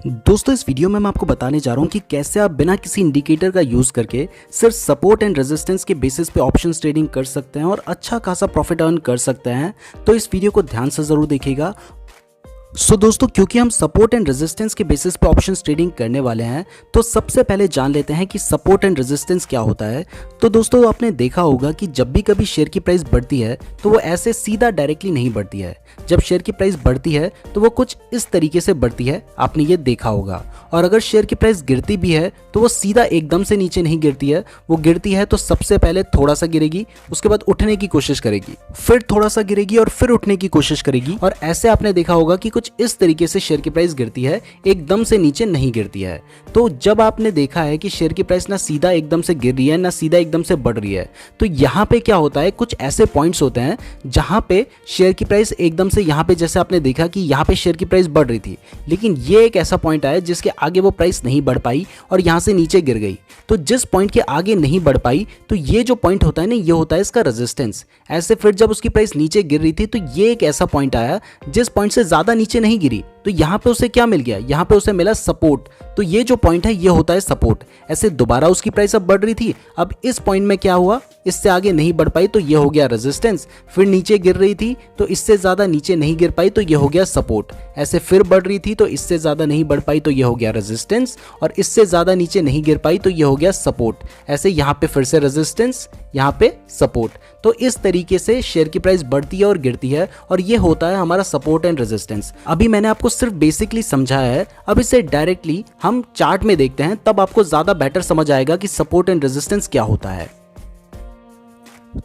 दोस्तों इस वीडियो में मैं आपको बताने जा रहा हूँ कि कैसे आप बिना किसी इंडिकेटर का यूज़ करके सिर्फ सपोर्ट एंड रेजिस्टेंस के बेसिस पे ऑप्शंस ट्रेडिंग कर सकते हैं और अच्छा खासा प्रॉफिट अर्न कर सकते हैं। तो इस वीडियो को ध्यान से ज़रूर देखिएगा। दोस्तों क्योंकि हम सपोर्ट एंड रेजिस्टेंस के बेसिस पे ऑप्शंस ट्रेडिंग करने वाले हैं तो सबसे पहले जान लेते हैं कि सपोर्ट एंड रेजिस्टेंस क्या होता है। तो दोस्तों आपने देखा होगा कि जब भी कभी शेयर की प्राइस बढ़ती है तो वो ऐसे सीधा डायरेक्टली नहीं बढ़ती है। जब शेयर की प्राइस बढ़ती है तो वो कुछ इस तरीके से बढ़ती है, आपने ये देखा होगा। और अगर शेयर की प्राइस गिरती भी है तो वो सीधा एकदम से नीचे नहीं गिरती है। वो गिरती है तो सबसे पहले थोड़ा सा गिरेगी, उसके बाद उठने की कोशिश करेगी, फिर थोड़ा सा गिरेगी और फिर उठने की कोशिश करेगी। और ऐसे आपने देखा होगा कि कुछ इस तरीके से शेयर की प्राइस गिरती है, एकदम से नीचे नहीं गिरती है। तो जब आपने देखा है कि शेयर की प्राइस ना सीधा एकदम से गिर रही है ना सीधा एकदम से बढ़ रही है, तो यहाँ पे क्या होता है, कुछ ऐसे पॉइंट्स होते हैं जहां पे शेयर की प्राइस एकदम से, यहाँ पे जैसे आपने देखा कि यहाँ पे शेयर की प्राइस बढ़ रही थी, लेकिन ये एक ऐसा पॉइंट आया जिसके आगे वो प्राइस नहीं बढ़ पाई और यहाँ से नीचे गिर गई। तो जिस पॉइंट के आगे नहीं बढ़ पाई तो ये जो पॉइंट होता है ना, ये होता है इसका रेजिस्टेंस। ऐसे फिर जब उसकी प्राइस नीचे गिर रही थी तो ये एक ऐसा पॉइंट आया जिस पॉइंट से ज्यादा नीचे नहीं गिरी, तो यहाँ पे उसे क्या मिल गया, यहाँ पे उसे मिला सपोर्ट। तो ये जो पॉइंट है ये होता है सपोर्ट। ऐसे दोबारा उसकी प्राइस अब बढ़ रही थी, अब इस पॉइंट में क्या हुआ, इससे आगे नहीं बढ़ पाई तो ये हो गया रेजिस्टेंस। फिर नीचे गिर रही थी तो इससे ज्यादा नीचे नहीं गिर पाई तो ये हो गया सपोर्ट। ऐसे फिर बढ़ रही थी तो इससे ज्यादा नहीं बढ़ पाई तो ये हो गया रेजिस्टेंस, और इससे ज्यादा नीचे नहीं गिर पाई तो ये हो गया सपोर्ट। ऐसे यहाँ पे फिर से रेजिस्टेंस, यहाँ पे सपोर्ट। तो इस तरीके से शेयर की प्राइस बढ़ती है और गिरती है और ये होता है हमारा सपोर्ट एंड रेजिस्टेंस। अभी मैंने आपको सिर्फ बेसिकली समझाया है, अब इसे डायरेक्टली हम चार्ट में देखते हैं, तब आपको ज्यादा बेटर समझ आएगा कि सपोर्ट एंड रेजिस्टेंस क्या होता है।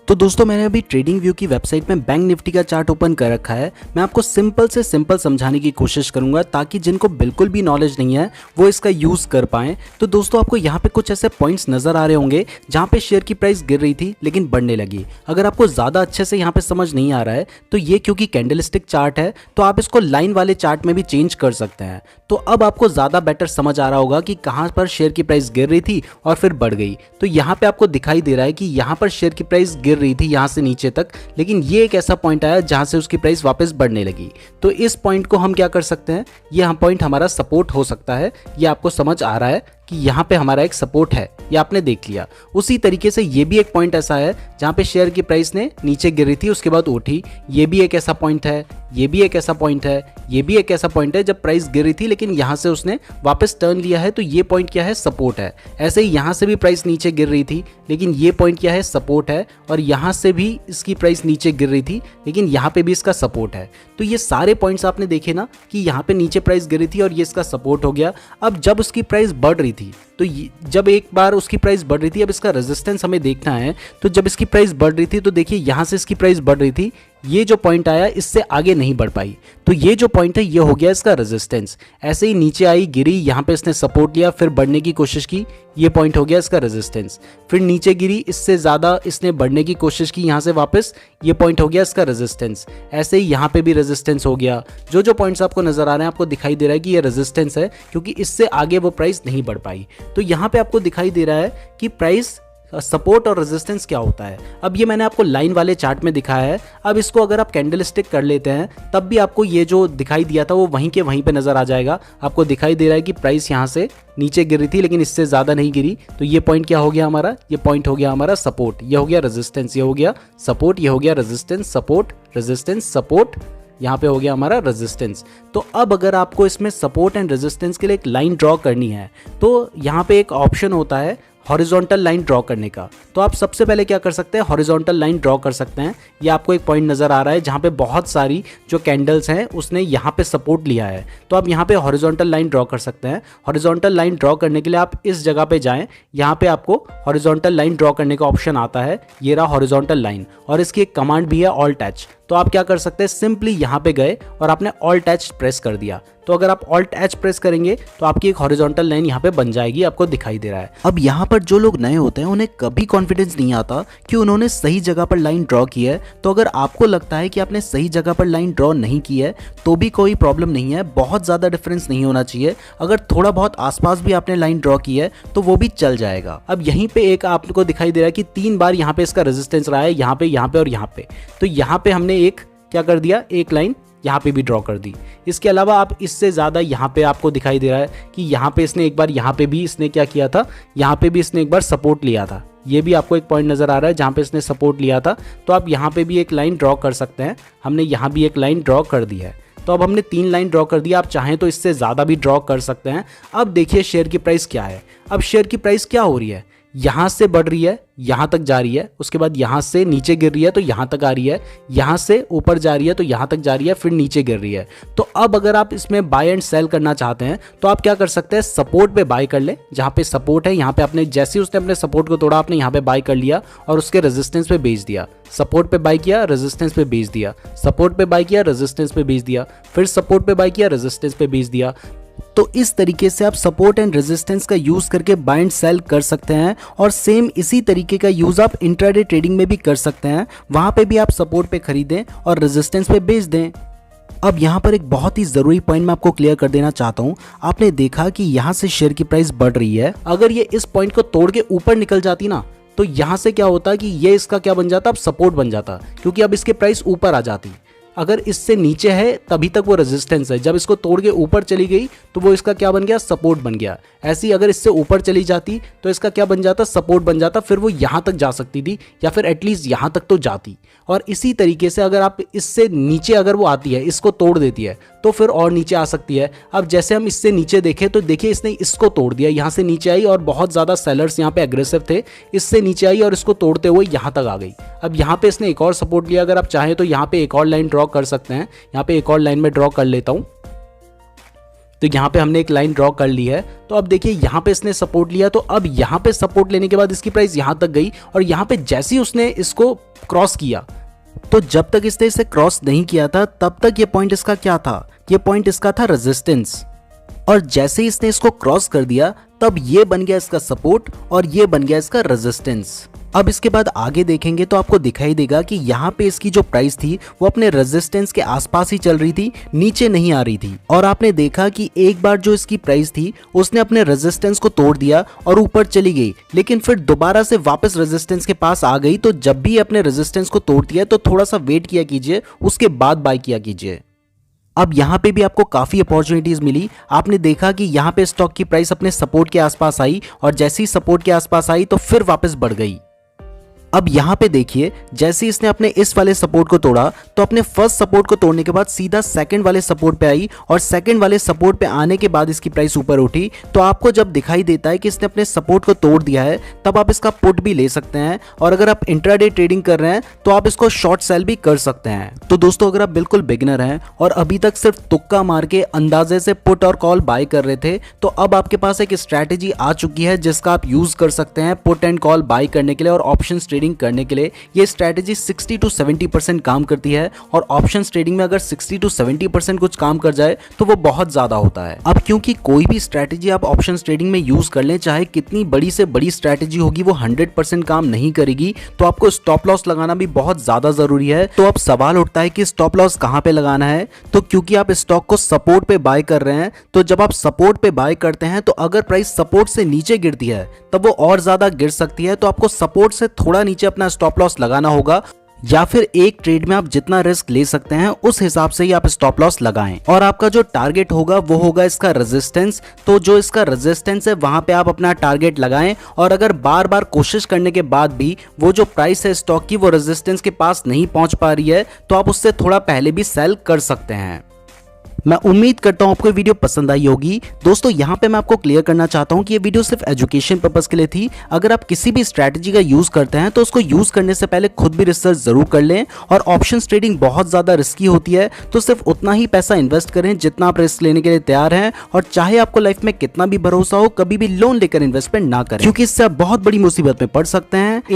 तो दोस्तों मैंने अभी ट्रेडिंग व्यू की वेबसाइट में बैंक निफ्टी का चार्ट ओपन कर रखा है। मैं आपको सिंपल से सिंपल समझाने की कोशिश करूंगा ताकि जिनको बिल्कुल भी नॉलेज नहीं है वो इसका यूज कर पाएं। तो दोस्तों आपको यहाँ पे कुछ ऐसे पॉइंट्स नजर आ रहे होंगे जहाँ पे शेयर की प्राइस गिर रही थी लेकिन बढ़ने लगी। अगर आपको ज्यादा अच्छे से यहाँ पे समझ नहीं आ रहा है तो ये क्योंकि कैंडलस्टिक चार्ट है तो आप इसको लाइन वाले चार्ट में भी चेंज कर सकते हैं। तो अब आपको ज्यादा बेटर समझ आ रहा होगा कि कहाँ पर शेयर की प्राइस गिर रही थी और फिर बढ़ गई। तो यहाँ पे आपको दिखाई दे रहा है कि यहाँ पर शेयर की प्राइस गिर रही थी यहाँ से नीचे तक, लेकिन ये एक ऐसा पॉइंट आया जहां से उसकी प्राइस वापस बढ़ने लगी। तो इस पॉइंट को हम क्या कर सकते हैं, ये हम पॉइंट हमारा सपोर्ट हो सकता है। ये आपको समझ आ रहा है कि यहाँ पे हमारा एक सपोर्ट है, ये आपने देख लिया। उसी तरीके से ये भी एक पॉइंट ऐसा है जहाँ पे शेयर की प्राइस ने नीचे गिरी थी उसके बाद उठी। ये भी एक ऐसा पॉइंट है, ये भी एक ऐसा पॉइंट है, ये भी एक ऐसा पॉइंट है जब प्राइस गिरी थी लेकिन यहाँ से उसने वापस टर्न लिया है, तो ये पॉइंट क्या है, सपोर्ट है। ऐसे ही यहाँ से भी प्राइस नीचे गिर रही थी लेकिन ये पॉइंट क्या है, सपोर्ट है। और यहाँ से भी इसकी प्राइस नीचे गिर रही थी लेकिन यहाँ पे भी इसका सपोर्ट है। तो ये सारे पॉइंट्स आपने देखे ना कि यहाँ पे नीचे प्राइस गिरी थी और ये इसका सपोर्ट हो गया। अब जब उसकी प्राइस बढ़ रही थी तो जब एक बार उसकी प्राइस बढ़ रही थी, अब इसका रेजिस्टेंस हमें देखना है। तो जब इसकी प्राइस बढ़ रही थी तो देखिए यहाँ से इसकी प्राइस बढ़ रही थी, ये जो पॉइंट आया इससे आगे नहीं बढ़ पाई, तो ये जो पॉइंट है ये हो गया इसका रेजिस्टेंस। ऐसे ही नीचे आई, गिरी, यहाँ पे इसने सपोर्ट लिया, फिर बढ़ने की कोशिश की, ये पॉइंट हो गया इसका रेजिस्टेंस। फिर नीचे गिरी, इससे ज़्यादा इसने बढ़ने की कोशिश की यहाँ से वापस, ये पॉइंट हो गया इसका रेजिस्टेंस। ऐसे ही यहाँ पे भी रेजिस्टेंस हो गया। जो जो पॉइंट्स आपको नजर आ रहे हैं आपको दिखाई दे रहा है कि ये रेजिस्टेंस है क्योंकि इससे आगे वो प्राइस नहीं बढ़ पाई। तो यहाँ पे आपको दिखाई दे रहा है कि प्राइस सपोर्ट और रेजिस्टेंस क्या होता है। अब ये मैंने आपको लाइन वाले चार्ट में दिखाया है। अब इसको अगर आप कैंडलस्टिक कर लेते हैं तब भी आपको ये जो दिखाई दिया था वो वहीं के वहीं पे नजर आ जाएगा। आपको दिखाई दे रहा है कि प्राइस यहाँ से नीचे गिर रही थी लेकिन इससे ज्यादा नहीं गिरी, तो ये पॉइंट क्या हो गया हमारा, ये पॉइंट हो गया हमारा सपोर्ट। ये हो गया रेजिस्टेंस, ये हो गया सपोर्ट, ये हो गया रेजिस्टेंस, सपोर्ट, रेजिस्टेंस, सपोर्ट, यहाँ पे हो गया हमारा रेजिस्टेंस। तो अब अगर आपको इसमें सपोर्ट एंड रेजिस्टेंस के लिए एक लाइन ड्रॉ करनी है तो यहाँ पे एक ऑप्शन होता है हॉरिजॉन्टल लाइन ड्रॉ करने का। तो आप सबसे पहले क्या कर सकते हैं, हॉरिजॉन्टल लाइन ड्रॉ कर सकते हैं। ये आपको एक पॉइंट नजर आ रहा है जहाँ पे बहुत सारी जो कैंडल्स हैं उसने यहाँ पे सपोर्ट लिया है, तो आप यहाँ पे हॉरिजॉन्टल लाइन ड्रॉ कर सकते हैं। हॉरिजॉन्टल लाइन ड्रॉ करने के लिए आप इस जगह पे जाएं, यहाँ पे आपको हॉरिजॉन्टल लाइन ड्रॉ करने का ऑप्शन आता है। ये रहा हॉरिजॉन्टल लाइन और इसकी एक कमांड भी है ऑल्ट एच। तो आप क्या कर सकते हैं, सिंपली यहाँ पे गए और आपने ऑल्ट एच प्रेस कर दिया। तो अगर आप ऑल्ट एच प्रेस करेंगे तो आपकी एक हॉरिजॉन्टल लाइन यहाँ पे बन जाएगी, आपको दिखाई दे रहा है। अब यहाँ पर जो लोग नए होते हैं उन्हें कभी कॉन्फिडेंस नहीं आता कि उन्होंने सही जगह पर लाइन ड्रॉ की है। तो अगर आपको लगता है कि आपने सही जगह पर लाइन ड्रॉ नहीं की है तो भी कोई प्रॉब्लम नहीं है, बहुत ज्यादा डिफरेंस नहीं होना चाहिए। अगर थोड़ा बहुत आसपास भी आपने लाइन ड्रॉ की है तो वो भी चल जाएगा। अब यहीं पे एक आपको दिखाई दे रहा है कि 3 बार यहाँ पे इसका रेजिस्टेंस रहा है, यहाँ पे और यहाँ पे। तो यहाँ पे हमने एक क्या कर दिया, एक लाइन यहाँ पे भी ड्रॉ कर दी। इसके अलावा आप इससे ज़्यादा यहाँ पे आपको दिखाई दे रहा है कि यहाँ पे इसने एक बार यहाँ पे भी इसने क्या किया था, यहाँ पे भी इसने एक बार सपोर्ट लिया था। ये भी आपको एक पॉइंट नज़र आ रहा है जहाँ पे इसने सपोर्ट लिया था, तो आप यहाँ पे भी एक लाइन ड्रॉ कर सकते हैं। हमने यहाँ भी एक लाइन ड्रॉ कर दी है, तो अब हमने 3 लाइन ड्रॉ कर दी। आप चाहें तो इससे ज़्यादा भी ड्रॉ कर सकते हैं। अब देखिए शेयर की प्राइस क्या है। अब शेयर की प्राइस क्या हो रही है, यहाँ से बढ़ रही है, यहाँ तक जा रही है, उसके बाद यहाँ से नीचे गिर रही है तो यहाँ तक आ रही है, यहाँ से ऊपर जा रही है तो यहाँ तक जा रही है, फिर नीचे गिर रही है। तो अब अगर आप इसमें बाय एंड सेल करना चाहते हैं तो आप क्या कर सकते हैं, सपोर्ट पे बाय कर ले। जहाँ पे सपोर्ट है यहाँ पे आपने जैसे ही उसने अपने सपोर्ट को तोड़ा, आपने यहाँ पे बाय कर लिया और उसके रेजिस्टेंस पे बेच दिया। सपोर्ट पे बाय किया, रेजिस्टेंस पे बेच दिया, सपोर्ट पे बाय किया, रेजिस्टेंस पे बेच दिया, फिर सपोर्ट पे बाय किया, रेजिस्टेंस पे बेच दिया। तो इस तरीके से आप सपोर्ट एंड रेजिस्टेंस का यूज करके बाय एंड सेल कर सकते हैं। और सेम इसी तरीके का यूज आप इंट्राडे ट्रेडिंग में भी कर सकते हैं। वहां पे भी आप सपोर्ट पे खरीदें और रेजिस्टेंस पे बेच दें। अब यहाँ पर एक बहुत ही ज़रूरी पॉइंट मैं आपको क्लियर कर देना चाहता हूँ। आपने देखा कि यहाँ से शेयर की प्राइस बढ़ रही है, अगर ये इस पॉइंट को तोड़ के ऊपर निकल जाती ना, तो यहाँ से क्या होता कि ये इसका क्या बन जाता, अब सपोर्ट बन जाता, क्योंकि अब इसके प्राइस ऊपर आ जाती। अगर इससे नीचे है तभी तक वो रेजिस्टेंस है, जब इसको तोड़ के ऊपर चली गई तो वो इसका क्या बन गया, सपोर्ट बन गया। ऐसे ही अगर इससे ऊपर चली जाती तो इसका क्या बन जाता, सपोर्ट बन जाता, फिर वो यहाँ तक जा सकती थी या फिर एटलीस्ट यहाँ तक तो जाती। और इसी तरीके से अगर आप इससे नीचे अगर वो आती है, इसको तोड़ देती है, तो फिर और नीचे आ सकती है। अब जैसे हम इससे नीचे देखें तो देखिए इसने इसको तोड़ दिया, यहाँ से नीचे आई और बहुत ज़्यादा सेलर्स यहाँ पे एग्रेसिव थे, इससे नीचे आई और इसको तोड़ते हुए यहाँ तक आ गई। अब यहाँ पे इसने एक और सपोर्ट लिया, अगर आप चाहें तो यहाँ पे एक और लाइन ड्रॉ कर सकते हैं। यहाँ पे एक और लाइन में ड्रॉ कर लेता हूँ, तो यहाँ पे हमने एक लाइन ड्रॉ कर ली है। तो अब देखिए यहाँ पे इसने सपोर्ट लिया, तो अब यहाँ पे सपोर्ट लेने के बाद इसकी प्राइस यहाँ तक गई और यहाँ पे जैसे ही उसने इसको क्रॉस किया, तो जब तक इसने इसे क्रॉस नहीं किया था तब तक ये पॉइंट इसका क्या था, ये पॉइंट इसका था रेजिस्टेंस। और जैसे ही इसने इसको क्रॉस कर दिया तब ये बन गया इसका सपोर्ट और ये बन गया इसका रेजिस्टेंस। अब इसके बाद आगे देखेंगे तो आपको दिखाई देगा कि यहाँ पे इसकी जो प्राइस थी वो अपने रेजिस्टेंस के आसपास ही चल रही थी, नीचे नहीं आ रही थी। और आपने देखा कि एक बार जो इसकी प्राइस थी उसने अपने रेजिस्टेंस को तोड़ दिया और ऊपर चली गई, लेकिन फिर दोबारा से वापस रेजिस्टेंस के पास आ गई। तो जब भी अपने रेजिस्टेंस को तोड़ती है तो थोड़ा सा वेट किया कीजिए, उसके बाद बाय किया कीजिए। अब यहाँ पे भी आपको काफ़ी अपॉर्चुनिटीज़ मिली। आपने देखा कि यहाँ पे स्टॉक की प्राइस अपने सपोर्ट के आसपास आई और जैसे ही सपोर्ट के आसपास आई तो फिर वापस बढ़ गई। अब यहाँ पे देखिए जैसे इसने अपने इस वाले सपोर्ट को तोड़ा तो अपने फर्स्ट सपोर्ट को तोड़ने के बाद सीधा सेकंड वाले सपोर्ट पे आई और सेकंड वाले सपोर्ट पे आने के बाद इसकी प्राइस ऊपर उठी। तो आपको जब दिखाई देता है कि इसने अपने सपोर्ट को तोड़ दिया है तब आप इसका पुट भी ले सकते हैं। और अगर आप इंट्राडे ट्रेडिंग कर रहे हैं तो आप इसको शॉर्ट सेल भी कर सकते हैं। तो दोस्तों अगर आप बिल्कुल बिगिनर हैं और अभी तक सिर्फ तुक्का मार के अंदाजे से पुट और कॉल बाय कर रहे थे, तो अब आपके पास एक स्ट्रैटेजी आ चुकी है जिसका आप यूज कर सकते हैं पुट एंड कॉल बाय करने के लिए और ऑप्शन ट्रेडिंग करने के लिए। ये स्ट्रैटेजी 60 to 70% काम करती है और ऑप्शंस ट्रेडिंग में अगर 60 to 70% कुछ काम कर जाए तो वो बहुत ज्यादा होता है। अब क्योंकि कोई भी स्ट्रैटेजी आप ऑप्शंस ट्रेडिंग में यूज कर लें, चाहे कितनी बड़ी से बड़ी स्ट्रैटेजी होगी, वो 100% काम नहीं करेगी। तो आपको स्टॉप लॉस लगाना भी बहुत ज्यादा जरूरी है। तो अब सवाल उठता है कि स्टॉप लॉस कहां पे लगाना है। तो क्योंकि आप स्टॉक को सपोर्ट पे बाय कर रहे हैं, तो जब आप सपोर्ट पे बाय करते हैं तो अगर प्राइस सपोर्ट से नीचे गिरती है तब वो और ज्यादा गिर सकती है। तो आपको सपोर्ट से थोड़ा नीचे अपना स्टॉप लॉस लगाना होगा, या फिर एक ट्रेड में आप जितना रिस्क ले सकते हैं उस हिसाब से ही आप स्टॉप लॉस लगाएं। और आपका जो टारगेट होगा वो होगा इसका रेजिस्टेंस। तो जो इसका रेजिस्टेंस है वहां पे आप अपना टारगेट लगाएं। और अगर बार बार कोशिश करने के बाद भी वो जो प्राइस है स्टॉक की वो रेजिस्टेंस के पास नहीं पहुंच पा रही है, तो आप उससे थोड़ा पहले भी सेल कर सकते हैं। मैं उम्मीद करता हूं आपको ये वीडियो पसंद आई होगी। दोस्तों यहाँ पे मैं आपको क्लियर करना चाहता हूं कि ये वीडियो सिर्फ एजुकेशन पर्पस के लिए थी। अगर आप किसी भी स्ट्रैटेजी का यूज करते हैं तो उसको यूज करने से पहले खुद भी रिसर्च जरूर कर लें। और ऑप्शंस ट्रेडिंग बहुत ज्यादा रिस्की होती है, तो सिर्फ उतना ही पैसा इन्वेस्ट करें जितना आप रिस्क लेने के लिए तैयार हैं। और चाहे आपको लाइफ में कितना भी भरोसा हो, कभी भी लोन लेकर इन्वेस्टमेंट ना करें, क्योंकि इससे आप बहुत बड़ी मुसीबत में पड़ सकते हैं।